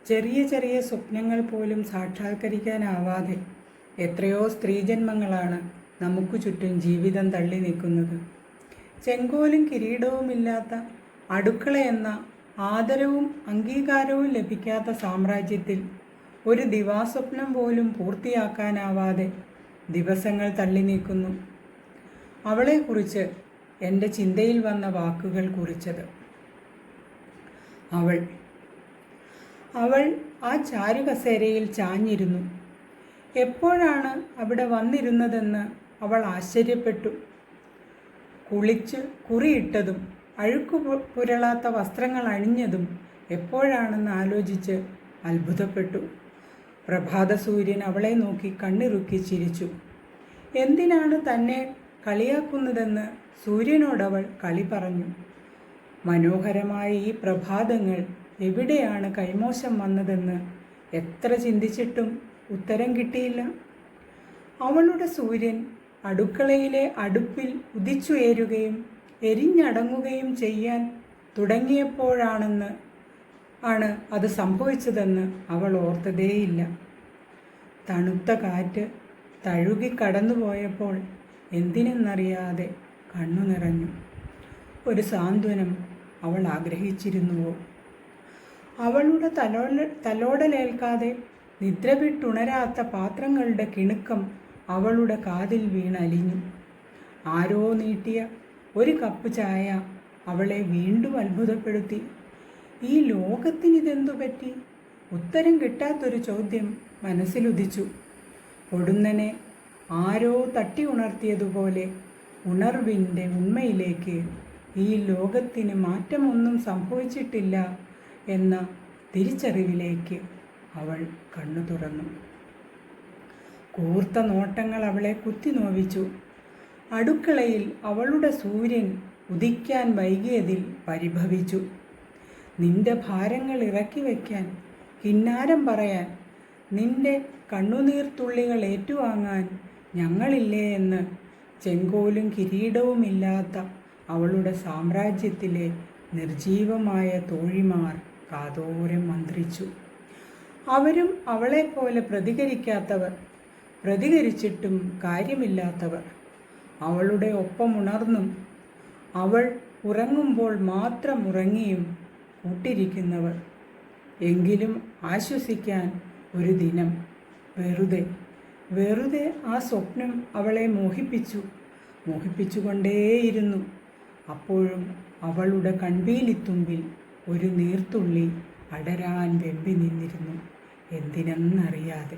ചെറിയ ചെറിയ സ്വപ്നങ്ങൾ പോലും സാക്ഷാത്കരിക്കാനാവാതെ എത്രയോ സ്ത്രീജന്മങ്ങളാണ് നമുക്ക് ചുറ്റും ജീവിതം തള്ളി നിൽക്കുന്നത്. ചെങ്കോലും കിരീടവുമില്ലാത്ത അടുക്കളയെന്ന ആദരവും അംഗീകാരവും ലഭിക്കാത്ത സാമ്രാജ്യത്തിൽ ഒരു ദിവാസ്വപ്നം പോലും പൂർത്തിയാക്കാനാവാതെ ദിവസങ്ങൾ തള്ളി നീക്കുന്നു. അവളെക്കുറിച്ച് എൻ്റെ ചിന്തയിൽ വന്ന വാക്കുകൾ കുറിച്ചത്. അവൾ ആ ചാരുകസേരയിൽ ചാഞ്ഞിരുന്നു. എപ്പോഴാണ് അവിടെ വന്നിരുന്നതെന്ന് അവൾ ആശ്ചര്യപ്പെട്ടു. കുളിച്ച് കുറിയിട്ടതും അഴുക്കു പുരളാത്ത വസ്ത്രങ്ങൾ അണിഞ്ഞതും എപ്പോഴാണെന്ന് ആലോചിച്ച് അത്ഭുതപ്പെട്ടു. പ്രഭാത സൂര്യൻ അവളെ നോക്കി കണ്ണിറുക്കി ചിരിച്ചു. എന്തിനാണ് തന്നെ കളിയാക്കുന്നതെന്ന് സൂര്യനോടവൾ കളി പറഞ്ഞു. മനോഹരമായ ഈ പ്രഭാതങ്ങൾ എവിടെയാണ് കൈമോശം വന്നതെന്ന് എത്ര ചിന്തിച്ചിട്ടും ഉത്തരം കിട്ടിയില്ല. അവളുടെ സൂര്യൻ അടുക്കളയിലെ അടുപ്പിൽ ഉദിച്ചുയരുകയും എരിഞ്ഞടങ്ങുകയും ചെയ്യാൻ തുടങ്ങിയപ്പോഴാണ് അത് സംഭവിച്ചതെന്ന് അവൾ ഓർത്തതേയില്ല. തണുത്ത കാറ്റ് തഴുകി കടന്നുപോയപ്പോൾ എന്തിനെന്നറിയാതെ കണ്ണു നിറഞ്ഞു. ഒരു സാന്ത്വനം അവൾ ആഗ്രഹിച്ചിരുന്നുവോ? അവളുടെ തലോടലേൽക്കാതെ നിദ്ര വിട്ടുണരാത്ത പാത്രങ്ങളുടെ കിണുക്കം അവളുടെ കാതിൽ വീണലിഞ്ഞു. ആരോ നീട്ടിയ ഒരു കപ്പ് ചായ അവളെ വീണ്ടും അത്ഭുതപ്പെടുത്തി. ഈ ലോകത്തിനിതെന്തു പറ്റി? ഉത്തരം കിട്ടാത്തൊരു ചോദ്യം മനസ്സിലുദിച്ചു. പൊടുന്നനെ ആരോ തട്ടി ഉണർത്തിയതുപോലെ ഉണർവിൻ്റെ ഉണ്മയിലേക്ക്, ഈ ലോകത്തിന് മാറ്റമൊന്നും സംഭവിച്ചിട്ടില്ല എന്ന തിരിച്ചറിവിലേക്ക് അവൾ കണ്ണു തുറന്നു. കൂർത്ത നോട്ടങ്ങൾ അവളെ കുത്തി നോവിച്ചു. അടുക്കളയിൽ അവളുടെ സൂര്യൻ ഉദിക്കാൻ വൈകിയതിൽ പരിഭവിച്ചു. നിന്റെ ഭാരങ്ങൾ ഇറക്കി വയ്ക്കാൻ, കിന്നാരം പറയാൻ, നിന്റെ കണ്ണുനീർത്തുള്ളികൾ ഏറ്റുവാങ്ങാൻ ഞങ്ങളില്ലേ എന്ന് ചെങ്കോലും കിരീടവുമില്ലാത്ത അവളുടെ സാമ്രാജ്യത്തിലെ നിർജീവമായ തോഴിമാർ കാതോരം മന്ത്രിച്ചു. അവരും അവളെപ്പോലെ പ്രതികരിക്കാത്തവർ, പ്രതികരിച്ചിട്ടും കാര്യമില്ലാത്തവർ, അവളുടെ ഒപ്പമുണർന്നും അവൾ ഉറങ്ങുമ്പോൾ മാത്രം ഉറങ്ങിയും കൂട്ടിരിക്കുന്നവർ. എങ്കിലും ആശ്വസിക്കാൻ ഒരു ദിനം. വെറുതെ ആ സ്വപ്നം അവളെ മോഹിപ്പിച്ചുകൊണ്ടേയിരുന്നു. അപ്പോഴും അവളുടെ കൺപീലിത്തുമ്പിൽ ഒരു നീർത്തുള്ളി അടരാൻ വെമ്പി നിന്നിരുന്നു, എന്തിനെന്നറിയാതെ.